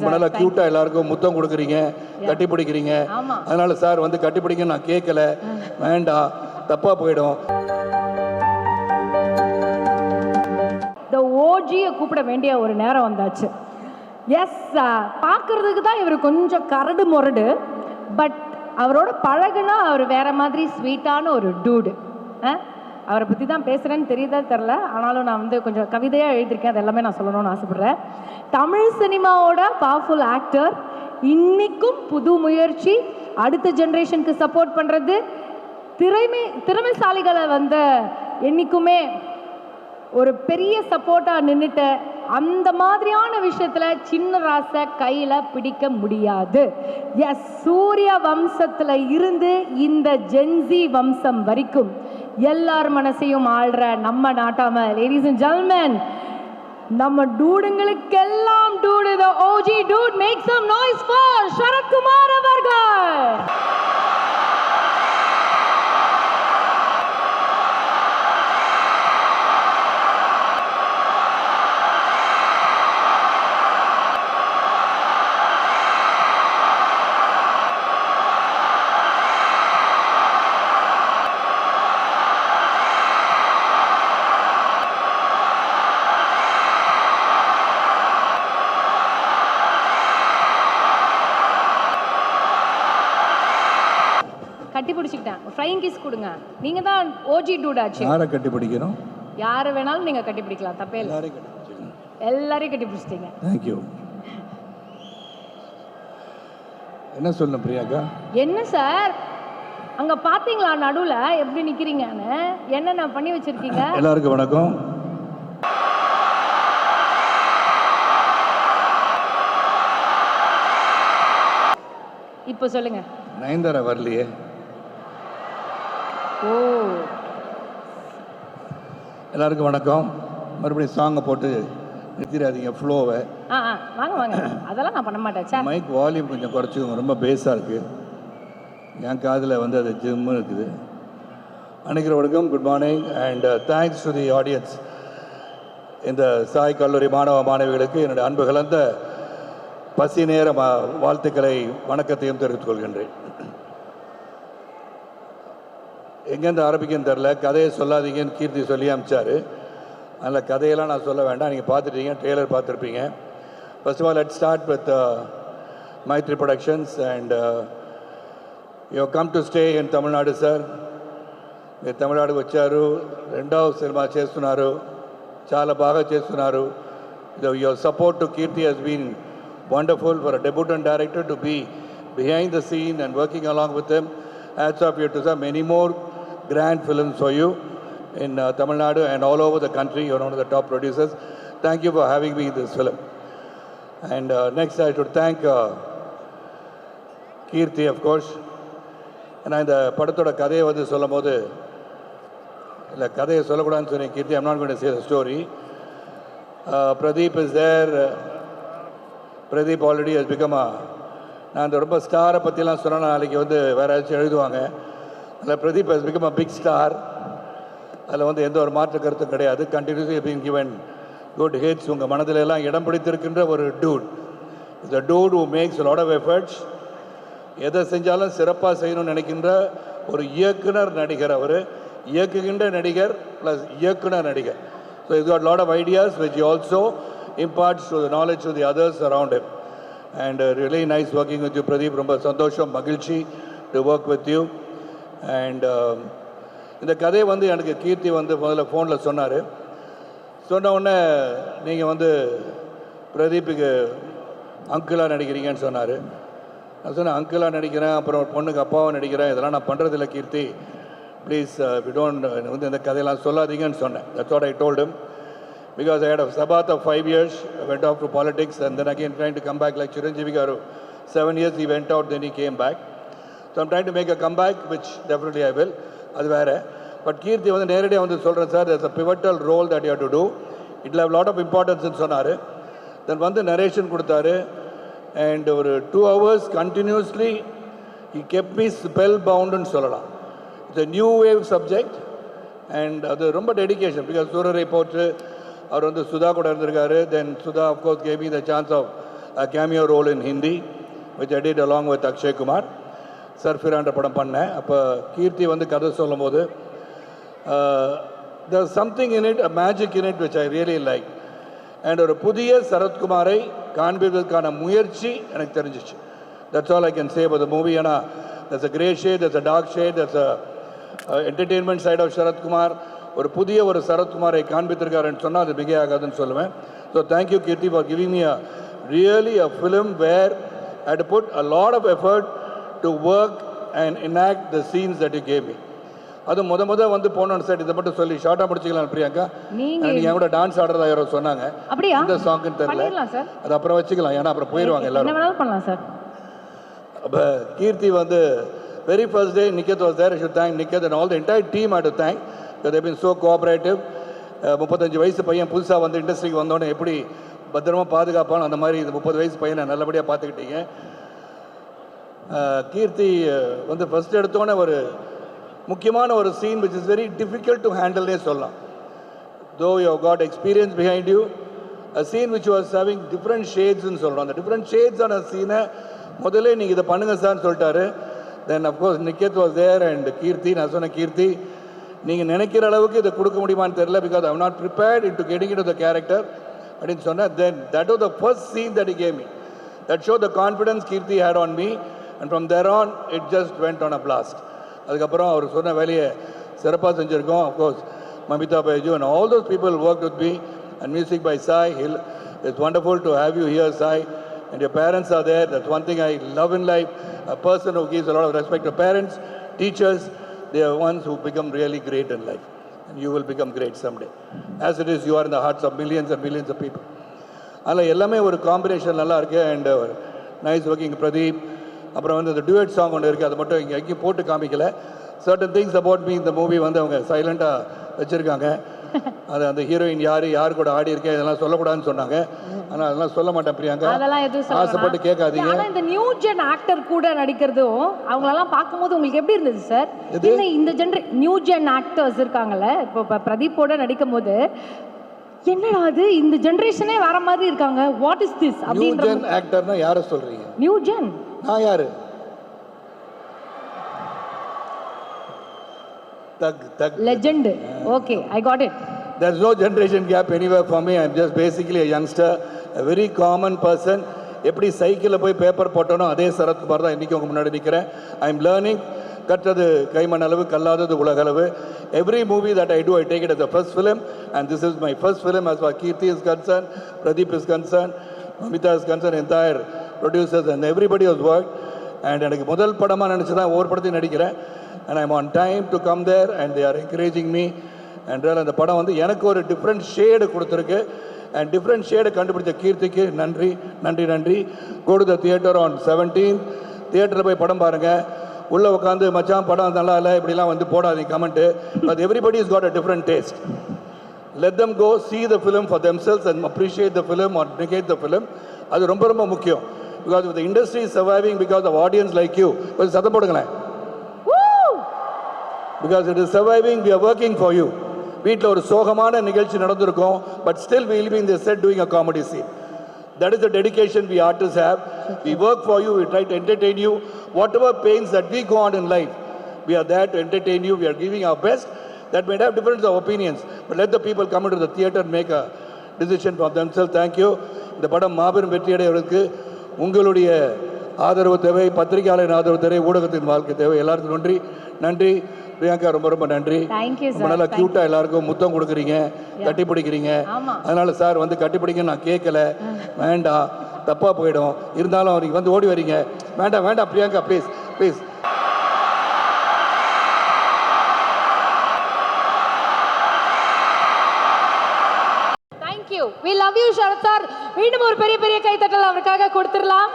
ரொம்ப நல்லா கியூட்டா எல்லாருக்கும் முத்தம் கொடுக்குறீங்க, கட்டி பிடிக்கிறீங்க. அதனால சார் வந்து கட்டி பிடிக்க நான் கேட்கல, வேண்டாம், தப்பா போயிடும். இந்த ஓஜியை கூப்பிட வேண்டிய ஒரு நேரம் வந்தாச்சு. எஸ், பார்க்கறதுக்கு தான் இவர் கொஞ்சம் கரடு முரடு, பட் அவரோட பழகுனா அவர் வேற மாதிரி ஸ்வீட்டான ஒரு டூடு. அவரை பற்றி தான் பேசுகிறேன்னு தெரியுதா தெரில, ஆனாலும் நான் வந்து கொஞ்சம் கவிதையாக எழுதியிருக்கேன், அது எல்லாமே நான் சொல்லணும்னு ஆசைப்பட்றேன். தமிழ் சினிமாவோட பவர்ஃபுல் ஆக்டர், இன்னைக்கும் புது முயற்சி, அடுத்த ஜென்ரேஷனுக்கு சப்போர்ட் பண்ணுறது, திறமைசாலிகளை வந்து என்றைக்குமே ஒரு பெரிய சப்போர்ட்டாக நின்றுட்ட அந்த மாதிரியான விஷயத்தில் சின்ன ராசை கையில் பிடிக்க முடியாது. எஸ், சூரிய வம்சத்தில் இருந்து இந்த ஜென்சி வம்சம் வரைக்கும் எல்லார் மனசையும் ஆள்ற நம்ம நாட்டாம, லேடிஸ் அண்ட் ஜென்டில்மென், நம்ம டூடுங்களுக்கெல்லாம் dude, the OG dude, make some noise for Sarathkumar அவர்கள். கட்டி பிடிச்சிக்கிட்டேன், ஃப்ளைங் கிஸ் கொடுங்க. நீங்க தான் ஓஜி டூட் ஆச்சு. யாரை கட்டி பிடிக்கணும்? யாரை வேணாலும் நீங்க கட்டி பிடிக்கலாம், தப்பே இல்லை. எல்லாரையும் கட்டி பிடிச்சிட்டீங்க. Thank you. என்ன சொல்லணும் பிரியாக்கா? என்ன சார் அங்க பாத்தீங்களா நடுவுல எப்படி நிக்கிறீங்கன்னு? என்னென்ன பண்ணி வச்சிருக்கீங்க? எல்லாருக்கும் வணக்கம். இப்போ சொல்லுங்க. நயன்தாரா வரலையே. ஓ, எல்லாருக்கும் வணக்கம். மறுபடியும் சாங்கை போட்டு நிறுத்திடாதீங்க ஃப்ளோவை. வாங்க வாங்க, அதெல்லாம் நான் பண்ண மாட்டேன் சார். மைக் வால்யூம் கொஞ்சம் குறைச்சிக்கோங்க, ரொம்ப பேஸாக இருக்குது. என் காதில் வந்து அது ஜிம்முன்னு இருக்குது. அன்னைக்கு வணக்கம், good morning and thanks to the audience. இந்த சாய் கல்லூரி மாணவ மாணவிகளுக்கு என்னுடைய அன்பு கலந்த பசி நேர வாழ்த்துக்களை வணக்கத்தையும் தெரிவித்துக் கொள்கின்றேன். எங்கேருந்து ஆரம்பிக்கன்னு தெரில, கதையை சொல்லாதீங்கன்னு கீர்த்தி சொல்லி அனுப்பிச்சார். அதில் கதையெல்லாம் நான் சொல்ல வேண்டாம், நீங்கள் பார்த்துட்டீங்க, ட்ரெய்லர் பார்த்துருப்பீங்க. First of all let's start with Mythri productions and you come to stay in Tamil Nadu sir. మీరు తమిళనాడుకు వచ్చారు, రెండవ సినిమా చేస్తున్నారు, చాలా బాగా చేస్తున్నారు. Your support to Keerthy has been wonderful for a debutant director to be behind the scene and working along with them. Hats off you to sir. Many more grand films for you in Tamil Nadu and all over the country. You're one of the top producers. Thank you for having me in this film. And next I should thank Kirti, of course. And இந்த படத்தோட கதையை வந்து சொல்லும் போது, இல்லை கதையை சொல்லக்கூடாதுன்னு சொன்னேன் கீர்த்தி. I'm not going to say the story. Pradeep is there. Pradeep already has become நான் இந்த ரொம்ப ஸ்டாரை பற்றிலாம் சொன்னால் நாளைக்கு வந்து வேறு ஏதாச்சும் எழுதுவாங்க. அதில் Pradeep has become a big star. அதில் வந்து எந்த ஒரு மாற்று கருத்தும் கிடையாது. Continuously been given good hits. உங்கள் மனதில் எல்லாம் இடம் பிடித்திருக்கின்ற ஒரு டூட். இந்த dude who makes a lot of efforts. எதை செஞ்சாலும் சிறப்பாக செய்யணும்னு நினைக்கின்ற ஒரு இயக்குனர் நடிகர். அவர் இயக்குகின்ற நடிகர் ப்ளஸ் இயக்குனர் நடிகர். So he's got a lot of ideas which he also imparts to the knowledge to the others around him. And really nice working with you, Pradeep. ரொம்ப சந்தோஷம், மகிழ்ச்சி to work with you. And இந்த கதையை வந்து எனக்கு கீர்த்தி வந்து முதல்ல ஃபோனில் சொன்னார். சொன்ன உடனே நீங்கள் வந்து பிரதீப்புக்கு அங்கிளாக நடிக்கிறீங்கன்னு சொன்னார். நான் சொன்னேன் அங்கிளாக நடிக்கிறேன், அப்புறம் பொண்ணுக்கு அப்பாவும் நடிக்கிறேன், இதெல்லாம் நான் பண்ணுறதில்ல கீர்த்தி, ப்ளீஸ் வி டோன்ட் வந்து இந்த கதையெல்லாம் சொல்லாதீங்கன்னு சொன்னேன். That's what I told him. Because I had a sabath of 5 years, I went off to politics and then again trying to come back like Chiranjeevi Garu. 7 years he went out, then he came back. So I'm trying to make a comeback, which definitely I will. அது வேறு. But கீர்த்தி வந்து நேரடியாக வந்து சொல்கிறேன் sir, there's a pivotal role that you have to do. It will have a lot of importance ன்னு சொன்னார். தென் வந்து narration கொடுத்தாரு. அண்ட் ஒரு 2 hours continuously he kept me spellboundன்னு சொல்லலாம். It's a new wave subject and அது ரொம்ப டெடிக்கேஷன். பிகாஸ் சூரரை போற்று அவர் வந்து சுதா கூட இருந்திருக்காரு. Then Sudha of course gave me the chance of a cameo role in Hindi, which I did along with Akshay Kumar. சர்ஃபிரான்ற படம் பண்ணேன். அப்போ கீர்த்தி வந்து கதை சொல்லும் போது there's something in it, a magic in it which I really like. And ஒரு புதிய சரத்குமாரை காண்பிப்பதற்கான முயற்சி எனக்கு தெரிஞ்சிச்சு. That's all I can say about the movie. ஏன்னா there's a grey shade, there's a dark shade, there's a entertainment side of Sarathkumar. ஒரு புதிய ஒரு சரத்குமாரை காண்பித்திருக்காருன்னு சொன்னால் அது மிக ஆகாதுன்னு சொல்லுவேன். So thank you Kirti for giving me really a film where I had to put a lot of effort to work and enact the scenes that you gave me. அது முத வந்து போனோம் சார் இதை மட்டும் சொல்லி ஷார்ட்டாக முடிச்சிக்கலாம் பிரியாங்கா. நீங்கள் என் கூட டான்ஸ் ஆடுறதா யாரோ சொன்னாங்க. அப்படியா? இந்த சாங்குன்னு தெரியல. அது அப்புறம் வச்சுக்கலாம், ஏன்னா அப்புறம் போயிடுவாங்க எல்லாரும். என்ன வேணாலும் பண்ணலாம் சார். அப்போ கீர்த்தி வந்து very first day Niket was there. I should thank Niket and all the entire team I had to thank because they've been so cooperative. 35 வயசு பையன் புதுசாக வந்து இண்டஸ்ட்ரிக்கு வந்தோடனே எப்படி பத்திரமா பாதுகாப்பானோ அந்த மாதிரி இந்த 30 வயசு பையனை நல்லபடியாக பார்த்துக்கிட்டீங்க. கீர்த்தி வந்து ஃபர்ஸ்ட் எடுத்தோன்னே ஒரு முக்கியமான ஒரு scene which is very difficult to handle சொல்லலாம். Though you have got experience behind you, a scene which was having different shades ன்னு சொல்கிறோம். அந்த different shades ஆன சீனை முதல்ல நீங்கள் இதை பண்ணுங்க சார்னு சொல்லிட்டாரு. Then of course Niket was there and Keerthi. நான் சொன்ன கீர்த்தி நீங்கள் நினைக்கிற அளவுக்கு இதை கொடுக்க முடியுமான்னு தெரியல because I am not prepared into getting into the character அப்படின்னு சொன்னேன். தென் that was the first scene that he gave me. That showed the confidence Kirti had on me and from there on it just went on a blast. அதுக்கப்புறம் அவர் சொன்ன வேலையை சிறப்பாக செஞ்சுருக்கோம். Of course Mamitha Baiju and all those people worked with me and music by Sai. It's wonderful to have you here, Sai, and your parents are there. That's one thing I love in life, a person who gives a lot of respect to parents, teachers. They are ones who become really great in life and you will become great someday. As it is, you are in the hearts of millions and millions of people. அதில் எல்லாமே ஒரு combination நல்லா இருக்குது and nice working Pradeep. அப்புறம் வந்து அந்த duet song ஒன்று இருக்குது, அதை மட்டும் இங்கே எங்கேயும் போட்டு காமிக்கல. சர்டன் திங்ஸ் அபவுட் மீ இந்த மூவி வந்து அவங்க சைலண்ட்டாக வச்சுருக்காங்க. அது அந்த ஹீரோயின் யார் கூட ஆடி இருக்கேன் இதெல்லாம் சொல்லக்கூடாதுன்னு சொன்னாங்க. ஆனால் அதெல்லாம் சொல்ல மாட்டேன் பிரியாங்க, ஆசைப்பட்டு கேட்காதீங்க. ஆனால் இந்த நியூ ஜென் ஆக்டர் கூட நடிக்கிறதும் அவங்களெல்லாம் பார்க்கும்போது உங்களுக்கு எப்படி இருந்தது சார்? இந்த நியூ ஜென் ஆக்டர்ஸ் இருக்காங்கல்ல, இப்போ பிரதீப்போட நடிக்கும் போது என்னடா அது இந்த ஜெனரேஷனே வேற மாதிரி இருக்காங்க, வாட் இஸ் திஸ் அப்படின்ற. நியூ ஜென் ஆக்டர்னா யாரை சொல்றீங்க? நியூ ஜென் நான் யாரு? Thug legend. Okay, I got it. There's no generation gap anywhere for me. I'm just basically a youngster, a very common person. எப்படி சைக்கிளில் போய் பேப்பர் போட்டோனோ அதே சரத்குமார் தான் இன்றைக்கி உங்கள் முன்னாடி நிற்கிறேன். I am learning. கற்றது கைமண் அளவு, கல்லாதது உலக அளவு. Every movie that I do, I take it as the first film, and this is my first film as far as Kirti is concerned, Pradeep is concerned, Mamita is concerned, entire producers and everybody has worked. And எனக்கு முதல் படமாக நினச்சி தான் ஒவ்வொரு படத்தையும் நடிக்கிறேன். And I'm on time to come there and they are encouraging me. And அந்த படம் வந்து எனக்கு ஒரு டிஃப்ரெண்ட் ஷேடு கொடுத்துருக்கு. அண்ட் டிஃப்ரெண்ட் ஷேடை கண்டுபிடிச்ச கீர்த்திக்கு நன்றி நன்றி நன்றி. Go to the theatre on 17th. தியேட்டரில் போய் படம் பாருங்கள். உள்ளே உட்காந்து மச்சான் படம் நல்லா இல்லை இப்படிலாம் வந்து போடாதீங்க comment. But everybody is got a different taste. Let them go see the film for themselves and appreciate the film or negate the film. அது ரொம்ப ரொம்ப முக்கியம். Because the industry is surviving because of audience like you. கொஞ்சம் சத்தம் போடுங்களேன். Because it is surviving, we are working for you. வீட்டில் ஒரு சோகமான நிகழ்ச்சி நடந்திருக்கும், but still we will be in the set doing a comedy scene. That is the dedication we artists have. We work for you, we try to entertain you. Whatever pains that we go on in life, we are there to entertain you, we are giving our best. That may have difference of opinions, but let the people come into the theatre and make a decision for themselves. Thank you. இந்த படம் மாபெரும் வெற்றியடைவதற்கு உங்களுடைய ஆதரவு தேவை, பத்திரிகையாளரின் ஆதரவு தேவை, ஊடகத்தின் வாழ்க்கை தேவை. எல்லாருக்கும் நன்றி நன்றி. பிரியங்கா ரொம்ப ரொம்ப நன்றி. ரொம்ப நல்லா கியூட்டா எல்லாருக்கும் முத்தம் கொடுக்குறீங்க, கட்டி பிடிக்கிறீங்க. அதனால சார் வந்து கட்டி பிடிக்க நான் கேட்கல, வேண்டாம் தப்பா போயிடும். இருந்தாலும் அவருக்கு வந்து ஓடி வரீங்க. வேண்டாம் வேண்டாம் Priyanka please please. Thank you. We love you, Sharath sir. மீண்டும் ஒரு பெரிய பெரிய கைத்தட்டல் அவருக்காக கொடுத்துடலாம்.